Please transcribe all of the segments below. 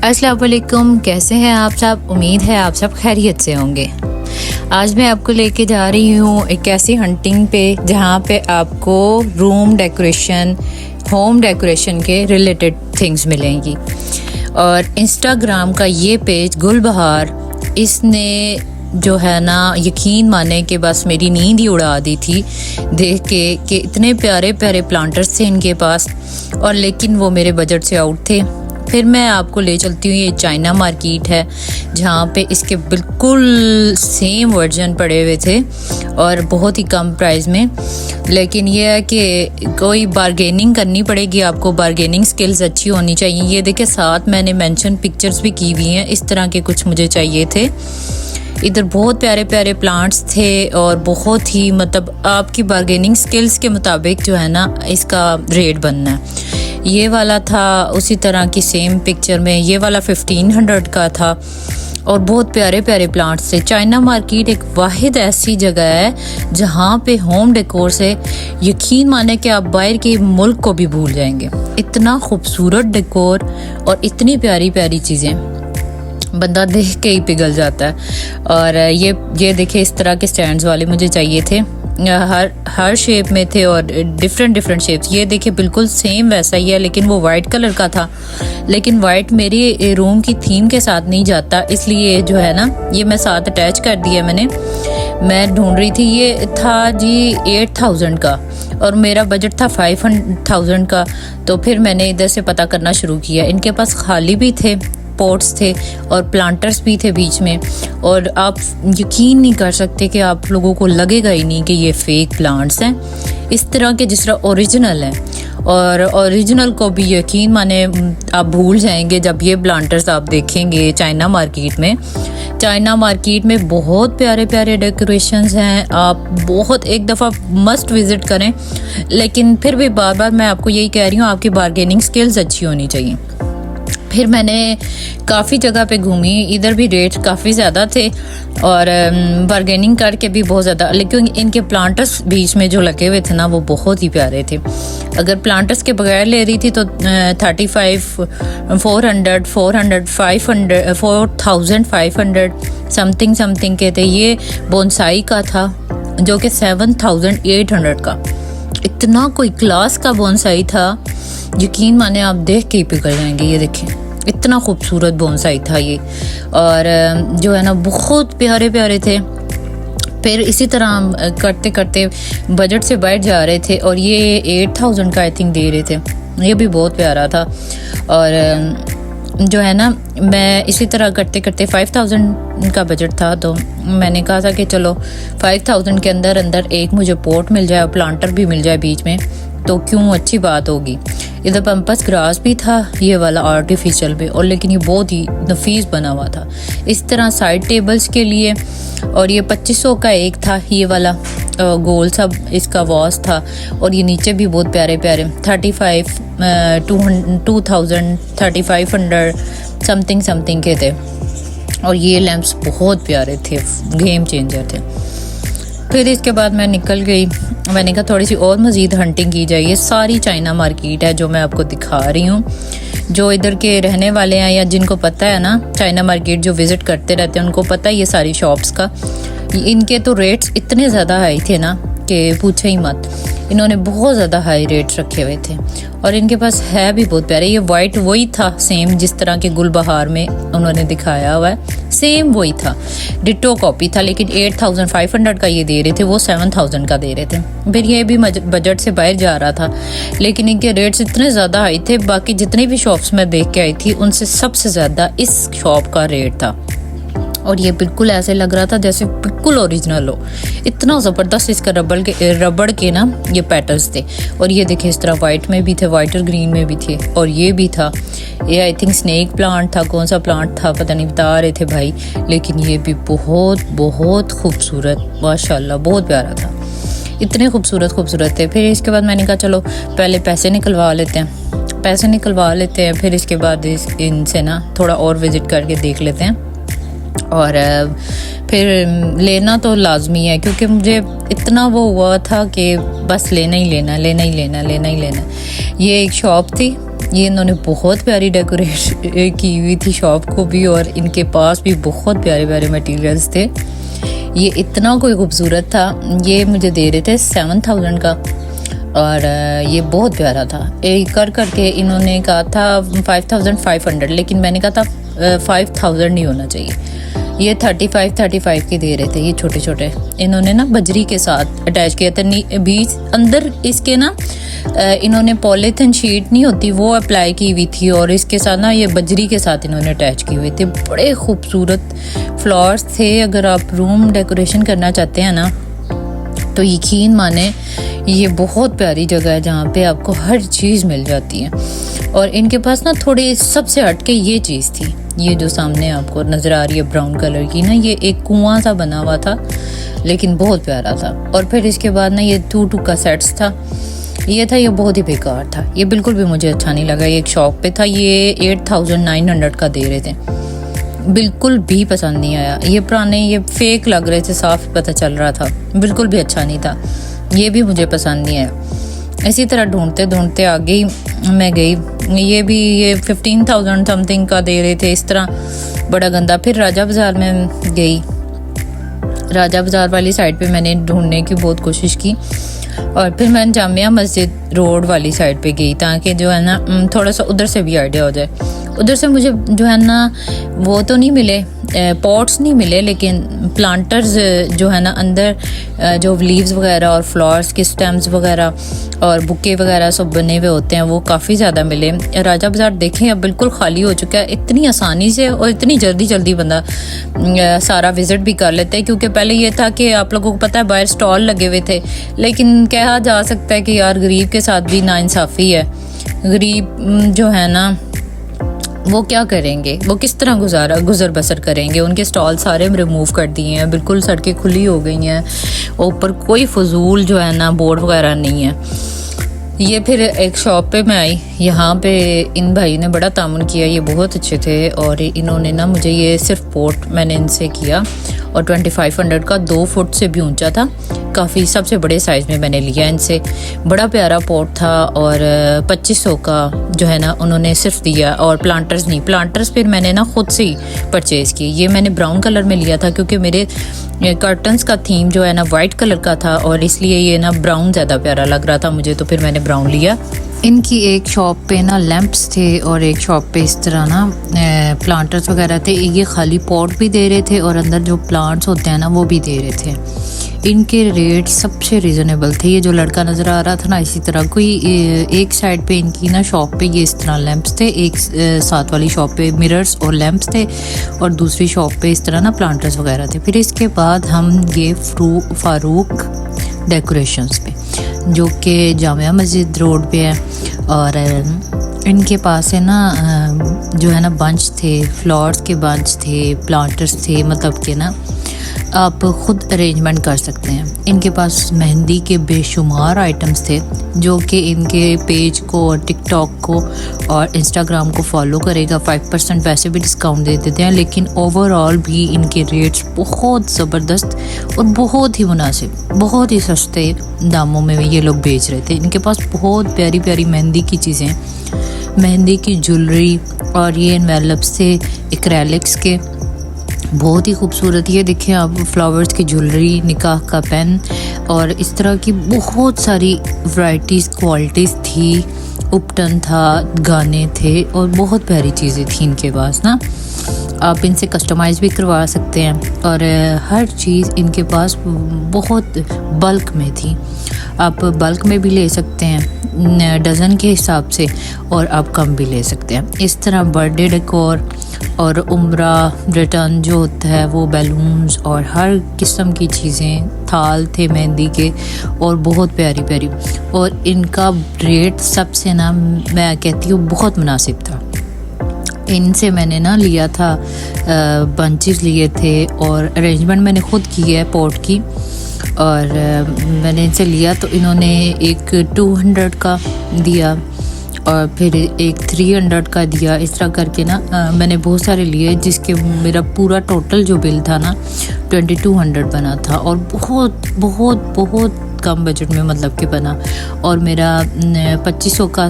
अस्सलाम वालेकुम, कैसे हैं आप सब। उम्मीद है आप सब खैरियत से होंगे। आज मैं आपको लेके जा रही हूँ एक ऐसी हंटिंग पे जहाँ पे आपको रूम डेकोरेशन, होम डेकोरेशन के रिलेटेड थिंग्स मिलेंगी। और इंस्टाग्राम का ये पेज गुलबहार, इसने जो है ना यकीन माने कि बस मेरी नींद ही उड़ा दी थी देख के कि इतने प्यारे प्यारे प्लांटर्स थे इनके पास, और लेकिन वो मेरे बजट से आउट थे। फिर मैं आपको ले चलती हूँ, ये चाइना मार्केट है जहाँ पे इसके बिल्कुल सेम वर्जन पड़े हुए थे और बहुत ही कम प्राइस में। लेकिन ये है कि कोई बारगेनिंग करनी पड़ेगी, आपको बारगेनिंग स्किल्स अच्छी होनी चाहिए। ये देखे साथ मैंने मेंशन पिक्चर्स भी की हुई हैं, इस तरह के कुछ मुझे चाहिए थे। इधर बहुत प्यारे प्यारे प्लांट्स थे और बहुत ही मतलब आपकी बारगेनिंग स्किल्स के मुताबिक जो है ना इसका रेट बनना है। ये वाला था उसी तरह की सेम पिक्चर में, ये वाला 1500 का था और बहुत प्यारे प्यारे प्लांट्स थे। चाइना मार्केट एक वाहिद ऐसी जगह है जहाँ पे होम डेकोर से यकीन माने कि आप बाहर के मुल्क को भी भूल जाएंगे। इतना खूबसूरत डेकोर और इतनी प्यारी प्यारी चीज़ें, बंदा देख के ही पिघल जाता है। और ये देखे इस तरह के स्टैंड्स वाले मुझे चाहिए थे, हर शेप में थे और डिफरेंट शेप्स। ये देखिए बिल्कुल सेम वैसा ही है, लेकिन वो वाइट कलर का था। लेकिन वाइट मेरी रूम की थीम के साथ नहीं जाता, इसलिए जो है ना ये मैं साथ अटैच कर दिया मैंने। मैं ढूंढ रही थी, ये था जी 8000 का और मेरा बजट था 5000 का। तो फिर मैंने इधर से पता करना शुरू किया। इनके पास खाली भी थे, पॉट्स थे और प्लांटर्स भी थे बीच में। और आप यकीन नहीं कर सकते कि आप लोगों को लगेगा ही नहीं कि ये फेक प्लांट्स हैं, इस तरह के जिस तरह ओरिजिनल हैं। और ओरिजिनल को भी यकीन माने आप भूल जाएंगे जब ये प्लांटर्स आप देखेंगे चाइना मार्केट में। चाइना मार्केट में बहुत प्यारे प्यारे डेकोरेशंस हैं, आप बहुत एक दफ़ा मस्ट विज़िट करें। लेकिन फिर भी बार बार मैं आपको यही कह रही हूँ, आपकी बारगेनिंग स्किल्स अच्छी होनी चाहिए। फिर मैंने काफ़ी जगह पे घूमी, इधर भी रेट काफ़ी ज़्यादा थे और बारगेनिंग करके भी बहुत ज़्यादा। लेकिन इनके प्लांटर्स बीच में जो लगे हुए थे ना वो बहुत ही प्यारे थे। अगर प्लांटर्स के बगैर ले रही थी तो 35, 400, 400, 500, 4500 समथिंग के थे। ये बोनसाई का था जो कि 7800 का। इतना कोई क्लास का बोनसाई था, यकीन माने आप देख के ही पिघल जाएंगे। ये देखें इतना खूबसूरत बोनसाई था ये, और जो है ना बहुत प्यारे प्यारे थे। फिर इसी तरह हम करते करते बजट से बाहर जा रहे थे और ये 8000 का आई थिंक दे रहे थे। ये भी बहुत प्यारा था। और जो है ना मैं इसी तरह करते करते 5000 का बजट था, तो मैंने कहा था कि चलो 5000 के अंदर एक मुझे पॉट मिल जाए और प्लांटर भी मिल जाए बीच में, तो क्यों अच्छी बात होगी। इधर पंपस ग्रास भी था ये वाला आर्टिफिशियल भी, और लेकिन ये बहुत ही नफीस बना हुआ था इस तरह साइड टेबल्स के लिए। और ये 2500 का एक था ये वाला गोल सब इसका वॉस था। और ये नीचे भी बहुत प्यारे प्यारे 35, 2000, 3500 समथिंग के थे। और ये लैंप्स बहुत प्यारे थे, गेम चेंजर थे। फिर इसके बाद मैं निकल गई, मैंने कहा थोड़ी सी और मज़ीद हंटिंग की जाए। ये सारी चाइना मार्केट है जो मैं आपको दिखा रही हूँ। जो इधर के रहने वाले हैं या जिनको पता है ना चाइना मार्केट, जो विज़िट करते रहते हैं, उनको पता है ये सारी शॉप्स का। इनके तो रेट्स इतने ज़्यादा हाई थे ना कि पूछो ही मत। इन्होंने बहुत ज़्यादा हाई रेट्स रखे हुए थे और इनके पास है भी बहुत प्यारे। ये वाइट वही था सेम जिस तरह के गुलबहार में उन्होंने दिखाया हुआ है, सेम वही था, डिटो कॉपी था। लेकिन 8500 का ये दे रहे थे, वो 7000 का दे रहे थे। फिर ये भी बजट से बाहर जा रहा था, लेकिन इनके रेट्स इतने ज़्यादा हाई थे। बाकी जितने भी शॉप्स में देख के आई थी उनसे सबसे ज़्यादा इस शॉप का रेट था। और ये बिल्कुल ऐसे लग रहा था जैसे बिल्कुल ओरिजिनल हो। इतना ज़बरदस्त इसका रबड़ के ना ये पैटर्न्स थे। और ये देखिए इस तरह वाइट में भी थे, वाइट और ग्रीन में भी थे। और ये भी था, ये आई थिंक स्नेक प्लांट था, कौन सा प्लांट था पता नहीं, बता रहे थे भाई। लेकिन ये भी बहुत बहुत खूबसूरत, माशाल्लाह बहुत प्यारा था। इतने खूबसूरत थे। फिर इसके बाद मैंने कहा चलो पहले पैसे निकलवा लेते हैं, फिर इसके बाद इनसे ना थोड़ा और विज़िट करके देख लेते हैं। और फिर लेना तो लाजमी है, क्योंकि मुझे इतना वो हुआ था कि बस लेना ही लेना। ये एक शॉप थी ये इन्होंने बहुत प्यारी डेकोरेट की हुई थी शॉप को भी, और इनके पास भी बहुत प्यारे प्यारे मटेरियल्स थे। ये इतना कोई खूबसूरत था, ये मुझे दे रहे थे 7000 का, और ये बहुत प्यारा था। एक कर करके इन्होंने कहा था 5500, लेकिन मैंने कहा था 5000 नहीं होना चाहिए। ये 35 के दे रहे थे। ये छोटे छोटे इन्होंने ना बजरी के साथ अटैच किया था, बीच अंदर इसके ना इन्होंने पॉलीथिन शीट नहीं होती वो अप्लाई की हुई थी, और इसके साथ ना ये बजरी के साथ इन्होंने अटैच किए हुए थे। बड़े खूबसूरत फ्लावर्स थे। अगर आप रूम डेकोरेशन करना चाहते हैं ना तो यकीन माने ये बहुत प्यारी जगह है जहाँ पे आपको हर चीज़ मिल जाती है। और इनके पास ना थोड़ी सबसे हटके ये चीज़ थी, ये जो सामने आपको नज़र आ रही है ब्राउन कलर की ना, ये एक कुआं सा बना हुआ था लेकिन बहुत प्यारा था। और फिर इसके बाद ना ये 2 का सेट्स था, ये था, ये बहुत ही बेकार था, ये बिल्कुल भी मुझे अच्छा नहीं लगा। ये एक शॉप पे था, ये 8900 का दे रहे थे, बिल्कुल भी पसंद नहीं आया। ये पुराने, ये फेक लग रहे थे, साफ पता चल रहा था, बिल्कुल भी अच्छा नहीं था, ये भी मुझे पसंद नहीं आया। इसी तरह ढूंढते ढूंढते आगे ही मैं गई, ये भी ये 15000 समथिंग का दे रहे थे, इस तरह बड़ा गंदा। फिर राजा बाज़ार में गई, राजा बाज़ार वाली साइड पे मैंने ढूंढने की बहुत कोशिश की, और फिर मैं जामिया मस्जिद रोड वाली साइड पे गई ताकि जो है ना थोड़ा सा उधर से भी आइडिया हो जाए। उधर से मुझे जो है ना वो तो नहीं मिले, पॉट्स नहीं मिले, लेकिन प्लांटर्स जो है ना अंदर जो लीव्स वगैरह और फ्लावर्स के स्टेम्स वगैरह और बुके वगैरह सब बने हुए होते हैं, वो काफ़ी ज़्यादा मिले। राजा बाज़ार देखें अब बिल्कुल खाली हो चुका है, इतनी आसानी से और इतनी जल्दी जल्दी बंदा सारा विज़िट भी कर लेता है। क्योंकि पहले ये था कि आप लोगों को पता है बाहर स्टॉल लगे हुए थे, लेकिन कहा जा सकता है कि यार गरीब के साथ भी नाइंसाफ़ी है। गरीब जो है ना वो क्या करेंगे, वो किस तरह गुजर बसर करेंगे। उनके स्टॉल सारे रिमूव कर दिए हैं, बिल्कुल सड़कें खुली हो गई हैं, ऊपर कोई फजूल जो है ना बोर्ड वगैरह नहीं है। ये फिर एक शॉप पे मैं आई, यहाँ पे इन भाई ने बड़ा तामुन किया, ये बहुत अच्छे थे, और इन्होंने ना मुझे ये सिर्फ पोट मैंने इनसे किया, और 2500 का 2 फुट से भी ऊंचा था, काफ़ी सबसे बड़े साइज़ में मैंने लिया इनसे। बड़ा प्यारा पोट था, और 2500 का जो है ना उन्होंने सिर्फ दिया। और प्लांटर्स नहीं, प्लांटर्स फिर मैंने ना ख़ुद से ही परचेज़ किए। ये मैंने ब्राउन कलर में लिया था क्योंकि मेरे कर्टन्स का थीम जो है ना वाइट कलर का था, और इसलिए ये ना ब्राउन ज़्यादा प्यारा लग रहा था मुझे, तो फिर मैंने ब्राउन लिया। इनकी एक शॉप पे ना लैंप्स थे, और एक शॉप पे इस तरह ना प्लांटर्स वगैरह थे। ये खाली पॉट भी दे रहे थे और अंदर जो प्लांट्स होते हैं ना वो भी दे रहे थे। इनके रेट सबसे रीज़नेबल थे। ये जो लड़का नज़र आ रहा था ना, इसी तरह कोई एक साइड पे इनकी ना शॉप पे ये इस तरह लैंप्स थे, एक साथ वाली शॉप पे मिरर्स और लैंप्स थे, और दूसरी शॉप पे इस तरह ना प्लांटर्स वगैरह थे। फिर इसके बाद हम ये फारूक डेकोरेशंस पे, जो कि जामिया मस्जिद रोड पे है, और इनके पास है ना जो है ना बंच थे, फ्लावर्स के बंच थे, प्लांटर्स थे, मतलब कि ना आप ख़ुद अरेंजमेंट कर सकते हैं। इनके पास मेहंदी के बेशुमार आइटम्स थे, जो कि इनके पेज को और टिकटॉक को और इंस्टाग्राम को फॉलो करेगा 5% वैसे भी डिस्काउंट दे देते हैं, लेकिन ओवरऑल भी इनके रेट्स बहुत ज़बरदस्त और बहुत ही मुनासिब, बहुत ही सस्ते दामों में ये लोग बेच रहे थे। इनके पास बहुत प्यारी प्यारी मेहंदी की चीज़ें, मेहंदी की ज्वेलरी, और ये एनवेलप्स थे एक्रेलिक्स के, बहुत ही खूबसूरत। ये देखें आप, फ्लावर्स की ज्वेलरी, निकाह का पेन, और इस तरह की बहुत सारी वैरायटीज़ क्वालिटीज़ थी। उपटन था, गाने थे, और बहुत प्यारी चीज़ें थी इनके पास ना। आप इनसे कस्टमाइज़ भी करवा सकते हैं, और हर चीज़ इनके पास बहुत बल्क में थी। आप बल्क में भी ले सकते हैं डज़न के हिसाब से, और आप कम भी ले सकते हैं। इस तरह बर्थडे डेकोर और उम्रा रिटर्न जो होता है वो बैलून्स और हर किस्म की चीज़ें, थाल थे मेहंदी के, और बहुत प्यारी प्यारी। और इनका रेट सबसे ना मैं कहती हूँ बहुत मुनासिब था। इनसे मैंने ना लिया था बंचेस लिए थे, और अरेंजमेंट मैंने ख़ुद की है पॉट की, और मैंने इनसे लिया तो इन्होंने एक 200 का दिया, और फिर एक 300 का दिया। इस तरह करके ना मैंने बहुत सारे लिए, जिसके मेरा पूरा टोटल जो बिल था ना 2200 बना था, और बहुत बहुत बहुत बहुत कम बजट में मतलब कि बना। और मेरा 2500 का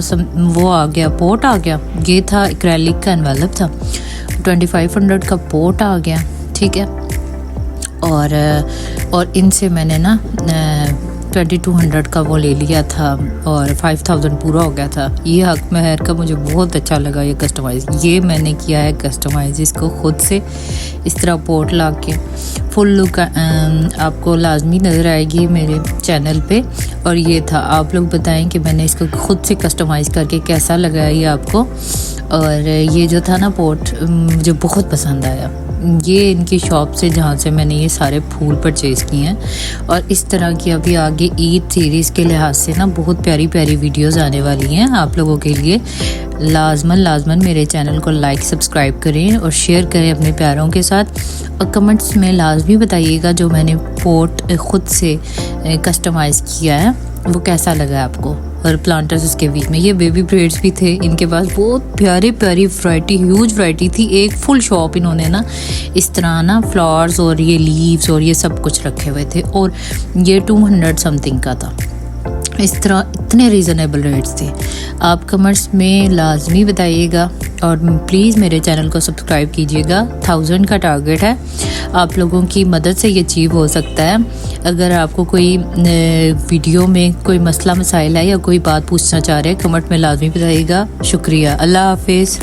वो आ गया, पोट आ गया। ये था एक्रेलिक का एनवेलप था, 2500 का पोट आ गया, ठीक है। और इनसे मैंने ना 2200 का वो ले लिया था और 5000 पूरा हो गया था। ये हक महर का मुझे बहुत अच्छा लगा। ये कस्टमाइज़ ये मैंने किया है, कस्टमाइज़ इसको ख़ुद से इस तरह पोर्ट ला के। फुल लुक आपको लाजमी नज़र आएगी मेरे चैनल पे। और ये था, आप लोग बताएं कि मैंने इसको ख़ुद से कस्टमाइज़ करके कैसा लगा ये आपको। और ये जो था ना पोर्ट मुझे बहुत पसंद आया। ये इनकी शॉप से जहाँ से मैंने ये सारे फूल परचेज़ किए हैं। और इस तरह की अभी आगे ईद सीरीज़ के लिहाज से ना बहुत प्यारी प्यारी वीडियोस आने वाली हैं आप लोगों के लिए। लाजमन मेरे चैनल को लाइक सब्सक्राइब करें और शेयर करें अपने प्यारों के साथ। और कमेंट्स में लाजमी बताइएगा जो मैंने पोट ख़ुद से कस्टमाइज़ किया है वो कैसा लगा आपको। और प्लांटर्स इसके बीच में ये बेबी ब्रेड्स भी थे इनके पास, बहुत प्यारी प्यारी वैरायटी, ह्यूज वैरायटी थी। एक फुल शॉप इन्होंने ना इस तरह ना फ्लावर्स और ये लीव्स और ये सब कुछ रखे हुए थे। और ये 200 समथिंग का था। इस तरह इतने रीज़नेबल रेट्स थे। आप कमेंट्स में लाजमी बताइएगा और प्लीज़ मेरे चैनल को सब्सक्राइब कीजिएगा। 1000 का टारगेट है, आप लोगों की मदद से ये अचीव हो सकता है। अगर आपको कोई वीडियो में कोई मसला मसाइल है या कोई बात पूछना चाह रहे हैं, कमेंट में लाजमी बताइएगा। शुक्रिया, अल्लाह हाफिज़।